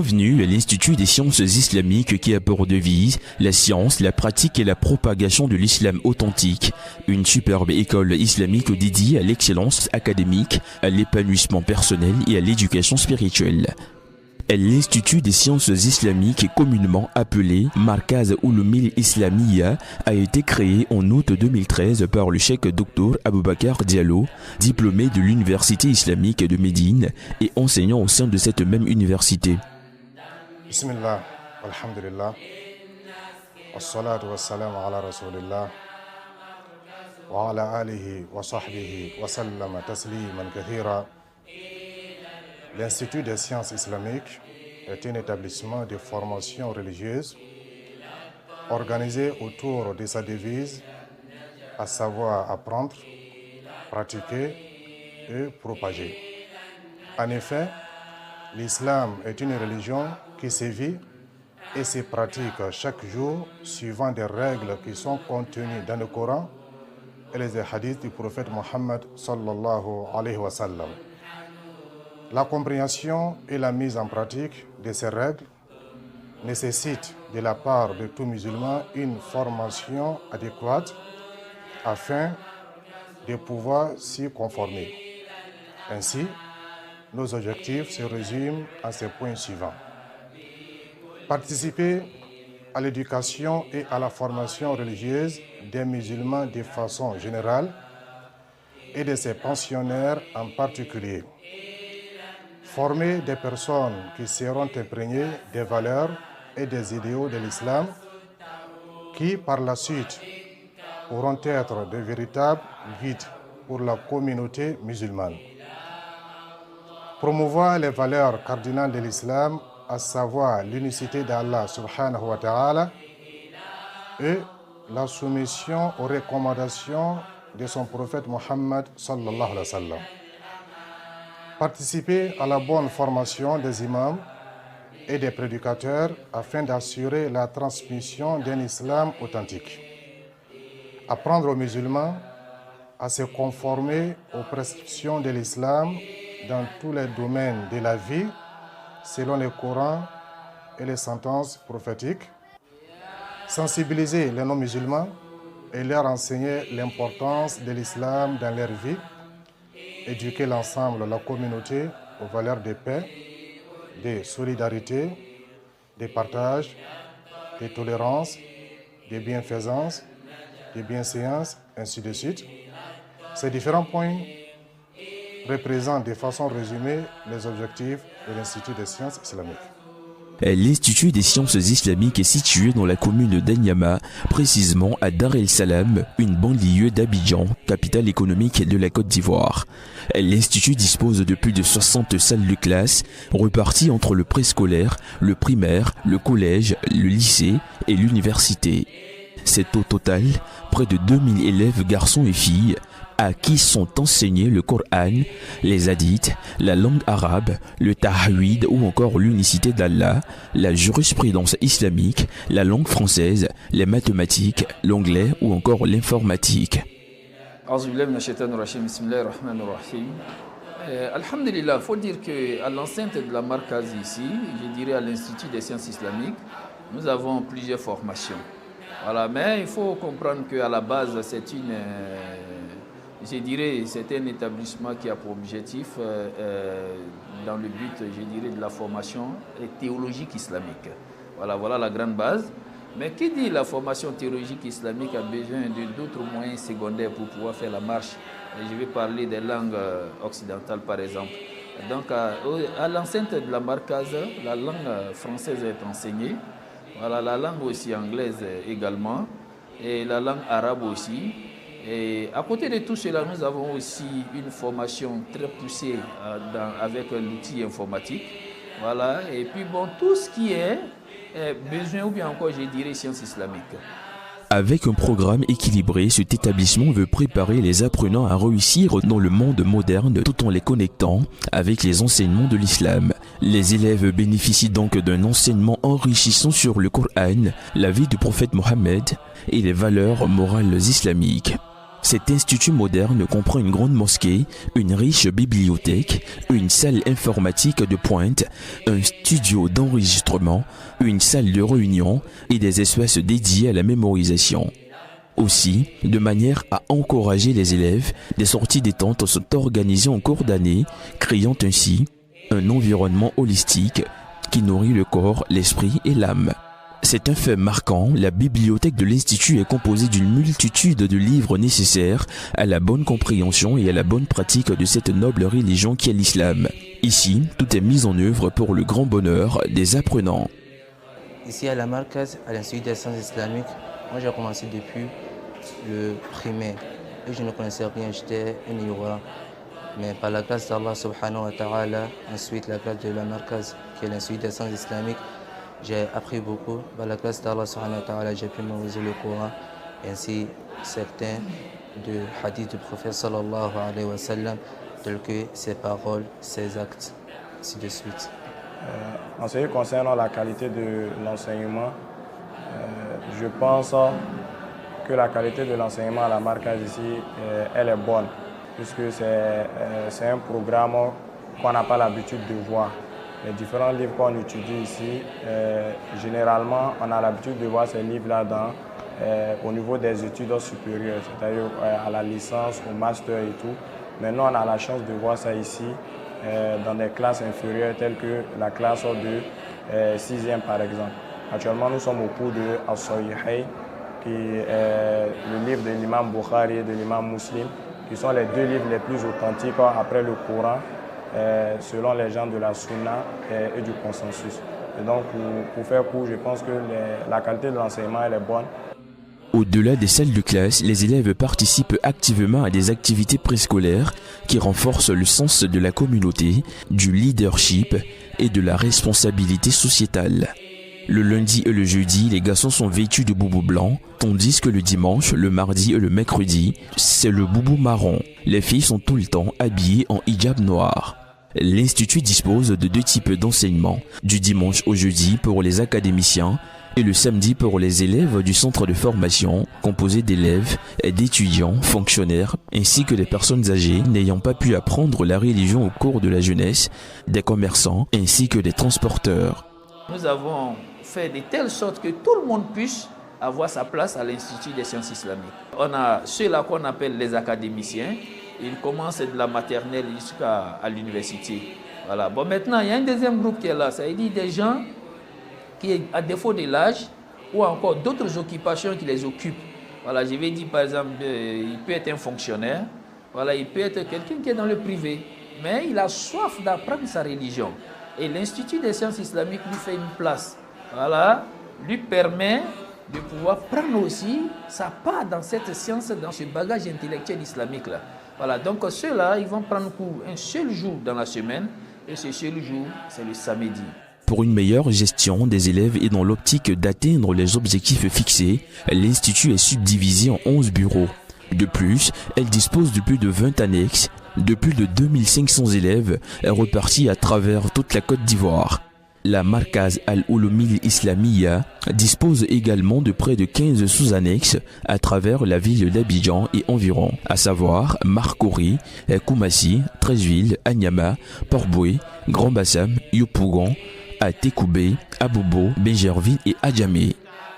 Bienvenue à l'Institut des sciences islamiques qui a pour devise la science, la pratique et la propagation de l'islam authentique. Une superbe école islamique dédiée à l'excellence académique, à l'épanouissement personnel et à l'éducation spirituelle. L'Institut des sciences islamiques, communément appelé Markaz Ulumil Islamiyya, a été créé en août 2013 par le cheikh Dr Aboubakar Diallo, diplômé de l'Université islamique de Médine et enseignant au sein de cette même université. Bismillah, alhamdulillah, wassalatu wassalamu ala rasulillah, wa ala alihi wa sahbihi wa sallama tasliman kathira. L'Institut des sciences islamiques est un établissement de formation religieuse organisé autour de sa devise, à savoir apprendre, pratiquer et propager. En effet, l'islam est une religion qui se vit et se pratique chaque jour suivant des règles qui sont contenues dans le Coran et les hadiths du prophète Mohammed sallallahu alayhi wa sallam. La compréhension et la mise en pratique de ces règles nécessitent de la part de tout musulman une formation adéquate afin de pouvoir s'y conformer. Ainsi, nos objectifs se résument à ces points suivants. Participer à l'éducation et à la formation religieuse des musulmans de façon générale et de ses pensionnaires en particulier. Former des personnes qui seront imprégnées des valeurs et des idéaux de l'islam qui, par la suite, pourront être de véritables guides pour la communauté musulmane. Promouvoir les valeurs cardinales de l'islam, à savoir l'unicité d'Allah subhanahu wa ta'ala et la soumission aux recommandations de son prophète Mohammed sallallahu alayhi wa sallam. Participer à la bonne formation des imams et des prédicateurs afin d'assurer la transmission d'un islam authentique. Apprendre aux musulmans à se conformer aux prescriptions de l'islam dans tous les domaines de la vie, selon le Coran et les sentences prophétiques. Sensibiliser les non-musulmans et leur enseigner l'importance de l'islam dans leur vie. Éduquer l'ensemble de la communauté aux valeurs de paix, de solidarité, de partage, de tolérance, de bienfaisance, de bienséance, ainsi de suite. Ces différents points représentent de façon résumée les objectifs de l'Institut des sciences islamiques. L'Institut des sciences islamiques est situé dans la commune d'Anyama, précisément à Dar el Salam, une banlieue d'Abidjan, capitale économique de la Côte d'Ivoire. L'Institut dispose de plus de 60 salles de classe, reparties entre le préscolaire, le primaire, le collège, le lycée et l'université. C'est au total près de 2000 élèves garçons et filles à qui sont enseignés le Coran, les hadiths, la langue arabe, le tahwid ou encore l'unicité d'Allah, la jurisprudence islamique, la langue française, les mathématiques, l'anglais ou encore l'informatique. Alhamdulillah, il faut dire qu'à l'enceinte de la Markaz ici, je dirais à l'Institut des sciences islamiques, nous avons plusieurs formations. Voilà, mais il faut comprendre qu'à la base, c'est un établissement qui a pour objectif, dans le but, je dirais, de la formation théologique islamique. Voilà la grande base. Mais qui dit la formation théologique islamique a besoin d'autres moyens secondaires pour pouvoir faire la marche. Et je vais parler des langues occidentales, par exemple. Donc, à l'enceinte de la Markaz, la langue française est enseignée. Voilà, la langue aussi anglaise également. Et la langue arabe aussi. Et à côté de tout cela, nous avons aussi une formation très poussée avec l'outil informatique. Voilà. Et puis tout ce qui est besoin ou bien encore, je dirais, sciences islamiques. Avec un programme équilibré, cet établissement veut préparer les apprenants à réussir dans le monde moderne tout en les connectant avec les enseignements de l'islam. Les élèves bénéficient donc d'un enseignement enrichissant sur le Coran, la vie du prophète Mohammed et les valeurs morales islamiques. Cet institut moderne comprend une grande mosquée, une riche bibliothèque, une salle informatique de pointe, un studio d'enregistrement, une salle de réunion et des espaces dédiés à la mémorisation. Aussi, de manière à encourager les élèves, des sorties détente sont organisées en cours d'année, créant ainsi un environnement holistique qui nourrit le corps, l'esprit et l'âme. C'est un fait marquant, la bibliothèque de l'Institut est composée d'une multitude de livres nécessaires à la bonne compréhension et à la bonne pratique de cette noble religion qui est l'islam. Ici, tout est mis en œuvre pour le grand bonheur des apprenants. Ici à la Markaz, à l'Institut des sciences islamiques, moi j'ai commencé depuis le primaire et je ne connaissais rien, j'étais un ignorant. Mais par la grâce d'Allah subhanahu wa ta'ala, ensuite la grâce de la Markaz, qui est l'Institut des sciences islamiques, j'ai appris beaucoup. Par la grâce d'Allah subhanahu wa ta'ala, j'ai pu mémoriser le Coran et ainsi certains de hadiths du prophète sallallahu alayhi wa sallam, tels que ses paroles, ses actes, ainsi de suite. En ce qui concerne la qualité de l'enseignement, je pense que la qualité de l'enseignement à la Markaz ici, elle est bonne, puisque c'est un programme qu'on n'a pas l'habitude de voir. Les différents livres qu'on étudie ici, généralement, on a l'habitude de voir ces livres-là au niveau des études supérieures, c'est-à-dire à la licence, au master et tout. Mais nous, on a la chance de voir ça ici, dans des classes inférieures, telles que la classe de 6e, par exemple. Actuellement, nous sommes au cours de As-Sahihayn, qui est le livre de l'imam Bukhari et de l'imam Muslim, qui sont les deux livres les plus authentiques après le Coran, selon les gens de la Sunna et du consensus. Et donc, pour faire court, je pense que la qualité de l'enseignement elle est bonne. Au-delà des salles de classe, les élèves participent activement à des activités préscolaires qui renforcent le sens de la communauté, du leadership et de la responsabilité sociétale. Le lundi et le jeudi, les garçons sont vêtus de boubou blanc, tandis que le dimanche, le mardi et le mercredi, c'est le boubou marron. Les filles sont tout le temps habillées en hijab noir. L'Institut dispose de deux types d'enseignement, du dimanche au jeudi pour les académiciens et le samedi pour les élèves du centre de formation, composé d'élèves et d'étudiants, fonctionnaires, ainsi que des personnes âgées n'ayant pas pu apprendre la religion au cours de la jeunesse, des commerçants ainsi que des transporteurs. Nous avons fait de telle sorte que tout le monde puisse avoir sa place à l'Institut des sciences islamiques. On a ceux-là qu'on appelle les académiciens. Ils commencent de la maternelle jusqu'à l'université. Voilà. Bon, maintenant, il y a un deuxième groupe qui est là. Ça veut dire des gens qui, à défaut de l'âge, ou encore d'autres occupations qui les occupent. Voilà, je vais dire par exemple, il peut être un fonctionnaire. Voilà, il peut être quelqu'un qui est dans le privé. Mais il a soif d'apprendre sa religion. Et l'Institut des sciences islamiques lui fait une place. Voilà, lui permet de pouvoir prendre aussi sa part dans cette science, dans ce bagage intellectuel islamique-là. Voilà, donc ceux-là, ils vont prendre cours un seul jour dans la semaine, et ce seul jour, c'est le samedi. Pour une meilleure gestion des élèves et dans l'optique d'atteindre les objectifs fixés, l'Institut est subdivisé en 11 bureaux. De plus, elle dispose de plus de 20 annexes, de plus de 2500 élèves repartis à travers toute la Côte d'Ivoire. La Markaz Al-Ulumil Islamiyya dispose également de près de 15 sous-annexes à travers la ville d'Abidjan et environ, à savoir Marcory, Koumassi, Treichville, Anyama, Port-Boué, Grand-Bassam, Yopougon, Atekoubé, Abobo, Bégerville et Adjamé.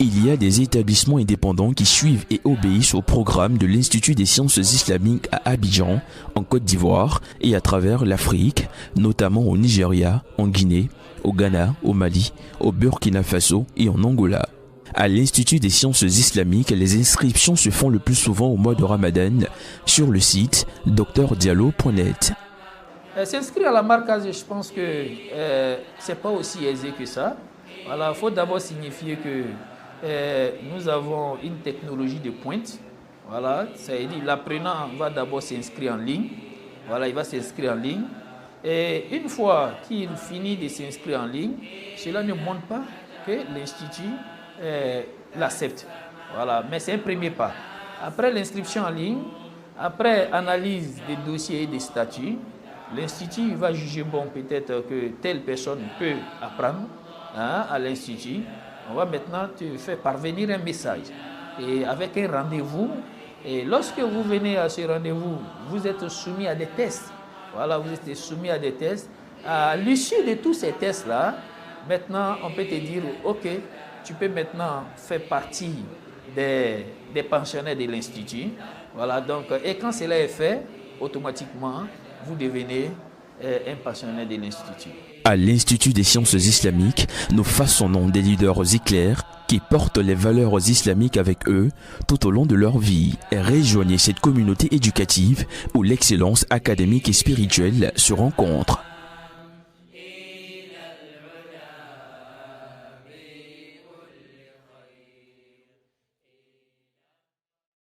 Il y a des établissements indépendants qui suivent et obéissent au programme de l'Institut des sciences islamiques à Abidjan, en Côte d'Ivoire et à travers l'Afrique, notamment au Nigeria, en Guinée, au Ghana, au Mali, au Burkina Faso et en Angola. À l'Institut des sciences islamiques, les inscriptions se font le plus souvent au mois de Ramadan sur le site drdiallo.net. S'inscrire à la Markaz, je pense que c'est pas aussi aisé que ça. Voilà, il faut d'abord signifier que nous avons une technologie de pointe. Voilà, ça veut dire l'apprenant va d'abord s'inscrire en ligne. Voilà, il va s'inscrire en ligne. Et une fois qu'il finit de s'inscrire en ligne, cela ne montre pas que l'Institut l'accepte. Voilà, mais c'est un premier pas. Après l'inscription en ligne, après analyse des dossiers et des statuts, l'Institut va juger bon peut-être que telle personne peut apprendre à l'Institut. On va maintenant te faire parvenir un message. Et avec un rendez-vous Et lorsque vous venez à ce rendez-vous, vous êtes soumis à des tests. Voilà, vous êtes soumis à des tests. À l'issue de tous ces tests-là, maintenant, on peut te dire, OK, tu peux maintenant faire partie des pensionnaires de l'Institut. Voilà, donc, et quand cela est fait, automatiquement, vous devenez un pensionnaire de l'Institut. À l'Institut des sciences islamiques, nous façonnons des leaders éclairs qui portent les valeurs islamiques avec eux tout au long de leur vie. Et rejoignez cette communauté éducative où l'excellence académique et spirituelle se rencontrent.